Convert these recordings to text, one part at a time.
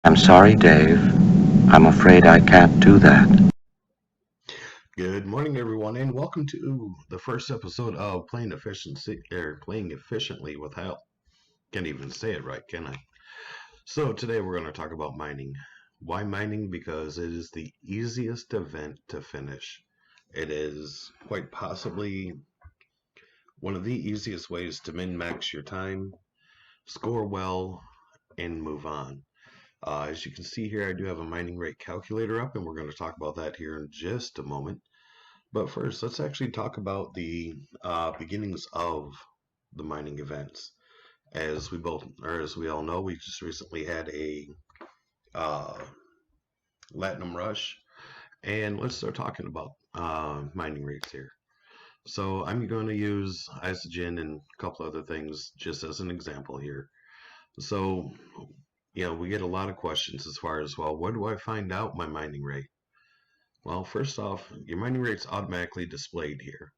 I'm sorry, Dave. I'm afraid I can't do that. Good morning, everyone, and welcome to the first episode of Playing Efficiently with Hal. Can't even say it right, can I? So today we're going to talk about mining. Why mining? Because it is the easiest event to finish. It is quite possibly one of the easiest ways to min-max your time, score well, and move on. As you can see here, I do have a mining rate calculator up, and we're going to talk about that here in just a moment. But first, let's actually talk about the beginnings of the mining events. As we all know, we just recently had a uh, Latinum rush, and let's start talking about mining rates here. So I'm going to use Isogen and a couple other things just as an example here. So, we get a lot of questions as far as, well, where do I find out my mining rate? Well, first off, your mining rate's automatically displayed here.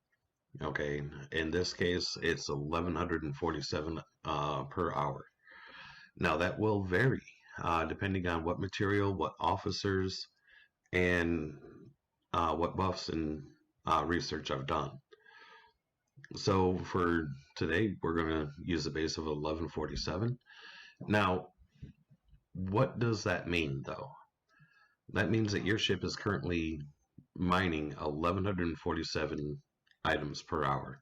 Okay, in this case, it's 1147 per hour. Now that will vary depending on what material, what officers, and what buffs and research I've done. So for today, we're going to use a base of 1147. Now, what does that mean though? That means that your ship is currently mining 1147 items per hour.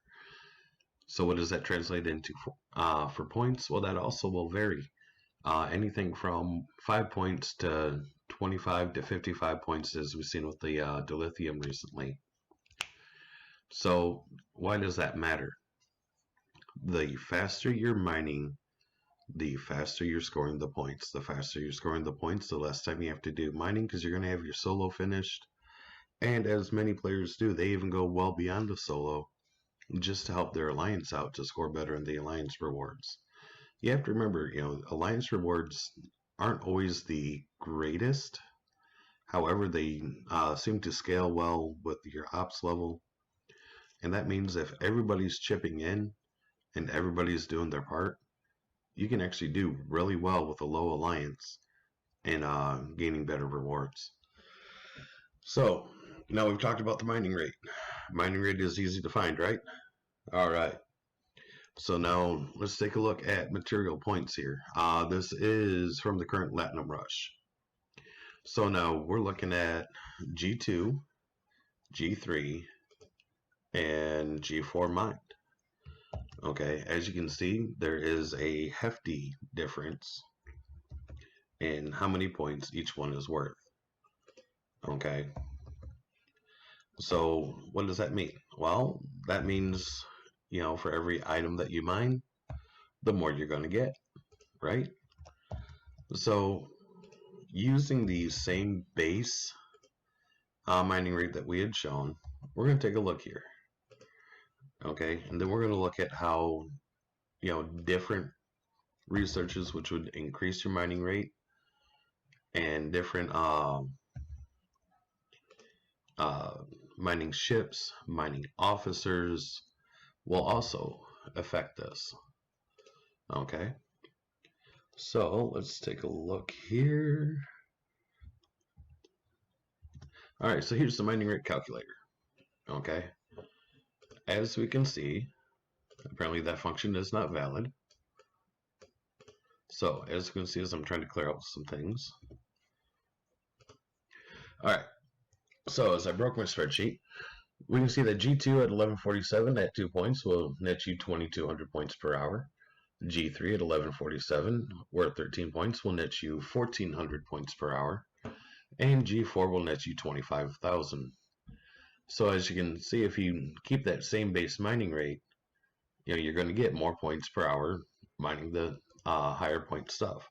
So what does that translate into for points? Well, that also will vary. Anything from 5 points to 25 to 55 points, as we've seen with the dilithium recently. So why does that matter? The faster you're mining, the faster you're scoring the points. The faster you're scoring the points, the less time you have to do mining because you're going to have your solo finished. And as many players do, they even go well beyond the solo just to help their alliance out to score better in the alliance rewards. You have to remember, alliance rewards aren't always the greatest. However, they seem to scale well with your ops level. And that means if everybody's chipping in and everybody's doing their part, you can actually do really well with a low alliance and gaining better rewards. So, now we've talked about the mining rate. Mining rate is easy to find, right? All right. So now let's take a look at material points here. This is from the current Latinum Rush. So now we're looking at G2, G3, and G4 mined. Okay, as you can see, there is a hefty difference in how many points each one is worth. Okay, so what does that mean? Well, that means, for every item that you mine, the more you're going to get, right? So using the same base mining rate that we had shown, we're going to take a look here. Okay, and then we're going to look at how, different researches which would increase your mining rate and different uh, mining ships, mining officers will also affect this. Okay, so let's take a look here. All right, so here's the mining rate calculator. Okay, as we can see, apparently that function is not valid. So as you can see, as I'm trying to clear out some things. All right, so as I broke my spreadsheet, we can see that G2 at 1147 at 2 points will net you 2200 points per hour. G3 at 1147, or at 13 points, will net you 1400 points per hour. And G4 will net you 25,000. So as you can see, if you keep that same base mining rate, you're going to get more points per hour mining the higher point stuff.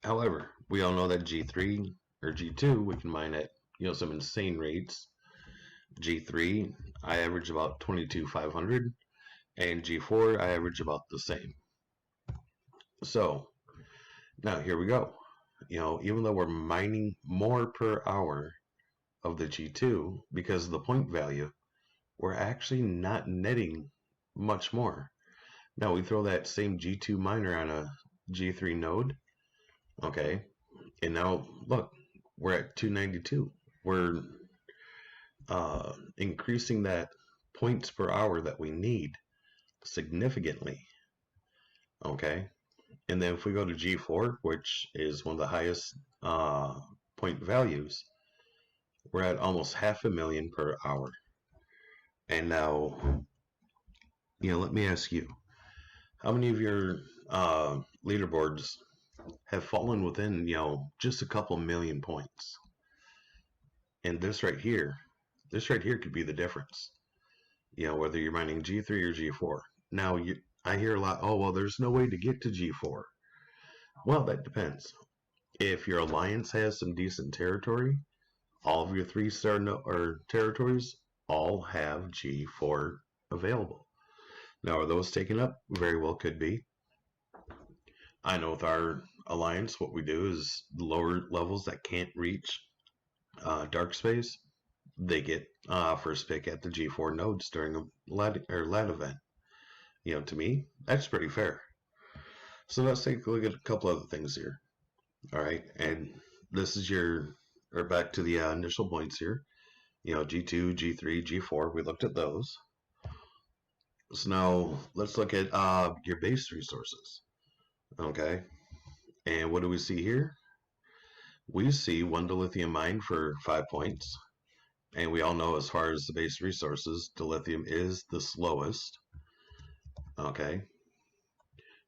However, we all know that G3 or G2, we can mine at some insane rates. G3, I average about 22,500, and G4, I average about the same. So now here we go. Even though we're mining more per hour of the G2 because of the point value, we're actually not netting much more. Now we throw that same G2 miner on a G3 node, okay, And now, look, we're at 292. We're increasing that points per hour that we need significantly. Okay. And then if we go to G4, which is one of the highest point values, we're at almost 500,000 per hour. And now, let me ask you, how many of your leaderboards have fallen within, just a couple million points? And this right here could be the difference. Whether you're mining G3 or G4. Now, I hear a lot, oh, well, there's no way to get to G4. Well, that depends. If your alliance has some decent territory, all of your 3-star or territories all have G4 available. Now, are those taken up? Very well could be. I know with our alliance, what we do is the lower levels that can't reach dark space, they get first pick at the G4 nodes during a lat event. To me, that's pretty fair. So let's take a look at a couple other things here. All right, and this is back to the initial points here. G2, G3, G4, we looked at those. So now let's look at your base resources. Okay, and what do we see here? We see 1 dilithium mine for 5 points. And we all know as far as the base resources, dilithium is the slowest. Okay.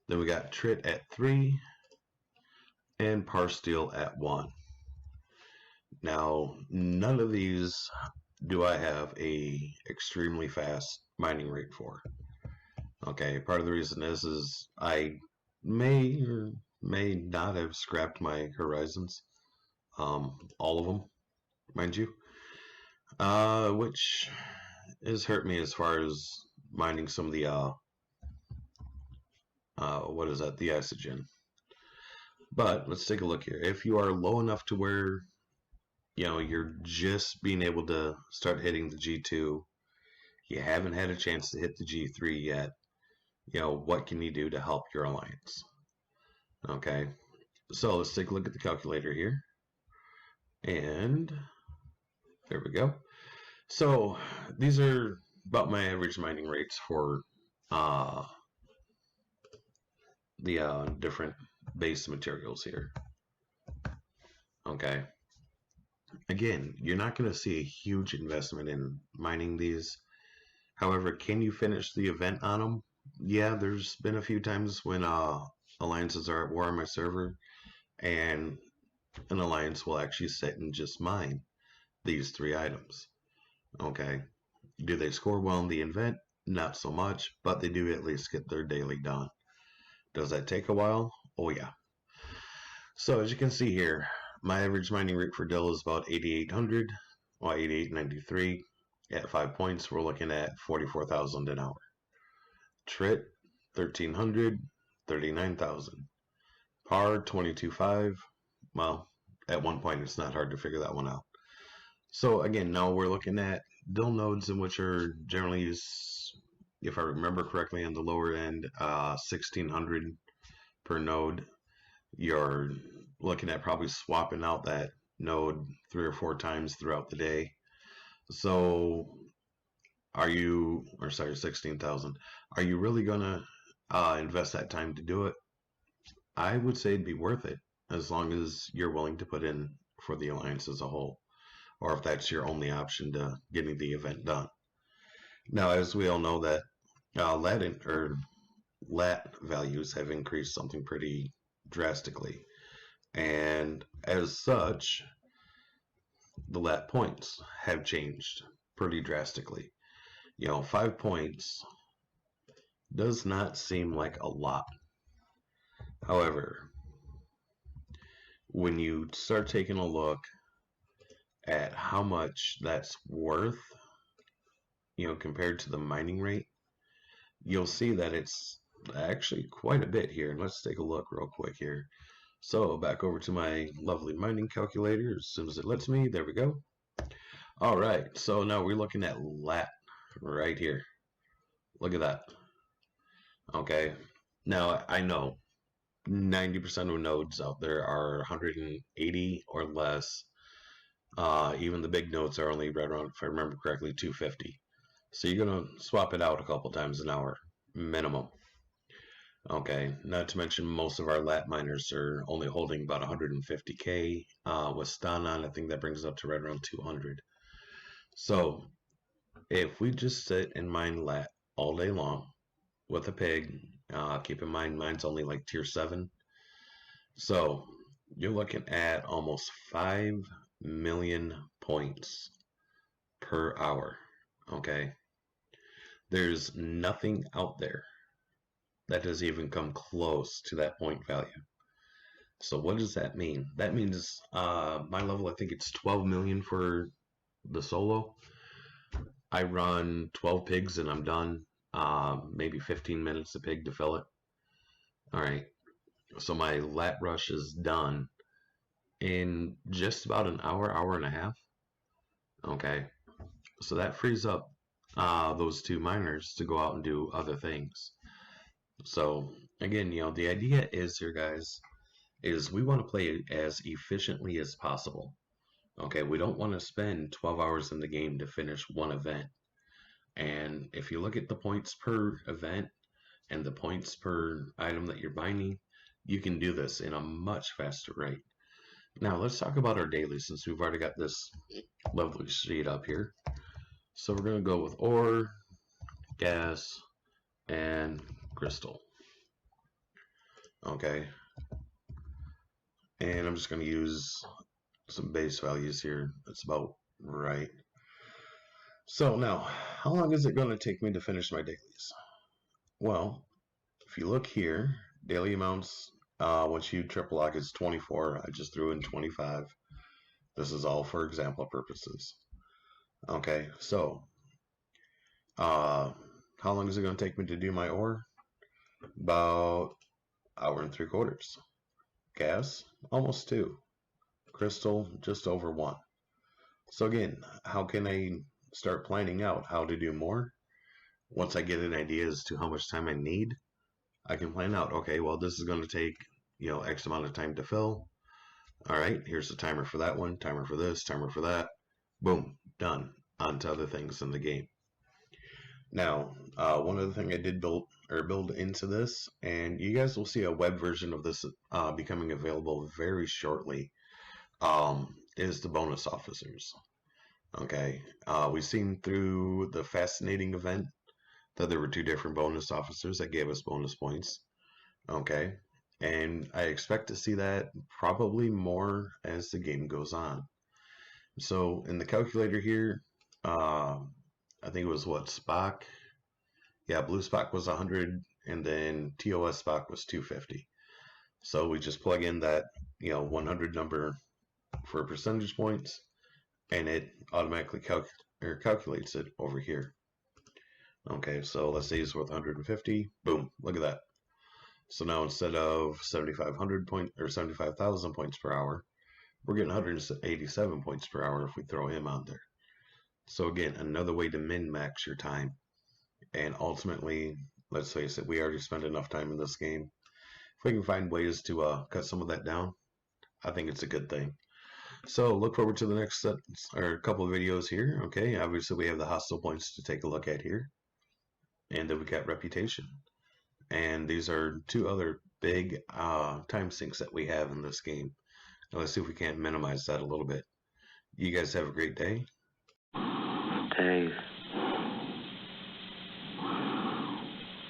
Then we got trit at 3 and parsteel at 1. Now, none of these do I have a extremely fast mining rate for. Okay, part of the reason is I may or may not have scrapped my horizons. All of them, mind you. Which has hurt me as far as mining some of the what is that? The isogen. But let's take a look here. If you are low enough to where you're just being able to start hitting the G2, you haven't had a chance to hit the G3 yet, what can you do to help your alliance? Okay, so let's take a look at the calculator here. And there we go. So these are about my average mining rates for the different base materials here. Okay. Again, you're not going to see a huge investment in mining these. However, can you finish the event on them? Yeah, there's been a few times when alliances are at war on my server, and an alliance will actually sit and just mine these 3 items. Okay. Do they score well in the event? Not so much, but they do at least get their daily done. Does that take a while? Oh yeah. So as you can see here, my average mining rate for Dill is about 8,800, or 8,893. At 5 points, we're looking at 44,000 an hour. Trit, 1,300, 39,000. Par, 22.5. Well, at one point, it's not hard to figure that one out. So again, now we're looking at Dill nodes, in which are generally, if I remember correctly, on the lower end, 1,600 per node. You're looking at probably swapping out that node 3 or 4 times throughout the day. So are you, or sorry, 16,000. Are you really going to invest that time to do it? I would say it'd be worth it, as long as you're willing to put in for the alliance as a whole, or if that's your only option to getting the event done. Now, as we all know that lat values have increased something pretty drastically, and as such, the lat points have changed pretty drastically. 5 points does not seem like a lot. However, when you start taking a look at how much that's worth, compared to the mining rate, you'll see that it's actually quite a bit here. And let's take a look real quick here. So back over to my lovely mining calculator as soon as it lets me. There we go. All right, so now we're looking at lat right here. Look at that. Okay, now I know 90% of nodes out there are 180 or less. Even the big nodes are only right around, if I remember correctly, 250. So you're going to swap it out a couple times an hour, minimum. Okay, not to mention most of our lat miners are only holding about 150k. With stun on, I think that brings it up to right around 200. So if we just sit and mine lat all day long with a pig, keep in mind mine's only like tier 7. So you're looking at almost 5 million points per hour. Okay, there's nothing out there that doesn't even come close to that point value. So what does that mean? That means my level, I think it's 12 million for the solo. I run 12 pigs and I'm done. Maybe 15 minutes a pig to fill it. All right. So my lat rush is done in just about an hour, hour and a half. Okay. So that frees up those 2 miners to go out and do other things. So again, the idea is here, guys, is we want to play as efficiently as possible. Okay, we don't want to spend 12 hours in the game to finish one event. And if you look at the points per event and the points per item that you're buying, you can do this in a much faster rate. Now let's talk about our daily, since we've already got this lovely sheet up here. So we're going to go with ore, gas, and crystal. Okay. And I'm just going to use some base values here. That's about right. So now, how long is it going to take me to finish my dailies? Well, if you look here, daily amounts, once you triple lock, is 24. I just threw in 25. This is all for example purposes. Okay, so how long is it going to take me to do my ore? About hour and 3/4. Gas, almost 2. Crystal, just over 1. So again, how can I start planning out how to do more? Once I get an idea as to how much time I need, I can plan out, okay, well, this is going to take, X amount of time to fill. All right, here's the timer for that one, timer for this, timer for that. Boom, done. On to other things in the game. Now, one other thing I did build into this, and you guys will see a web version of this becoming available very shortly, is the bonus officers. Okay, we've seen through the fascinating event that there were 2 different bonus officers that gave us bonus points. Okay, and I expect to see that probably more as the game goes on. So in the calculator here, I think it was what, Spock? Yeah, Blue Spock was 100, and then TOS Spock was 250. So we just plug in that 100 number for percentage points, and it automatically calculates it over here. Okay, so let's say it's worth 150. Boom, look at that. So now instead of 7,500 point or 75,000 points per hour, we're getting 187 points per hour if we throw him on there. So again, another way to min-max your time. And ultimately, let's face it, we already spent enough time in this game. If we can find ways to cut some of that down, I think it's a good thing. So look forward to the next set or a couple of videos here. Okay, obviously we have the hostile points to take a look at here. And then we got reputation. And these are 2 other big time sinks that we have in this game. Now let's see if we can't minimize that a little bit. You guys have a great day. Dave,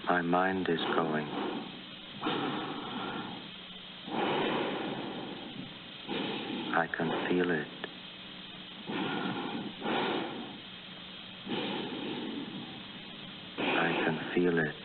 my mind is going. I can feel it. I can feel it.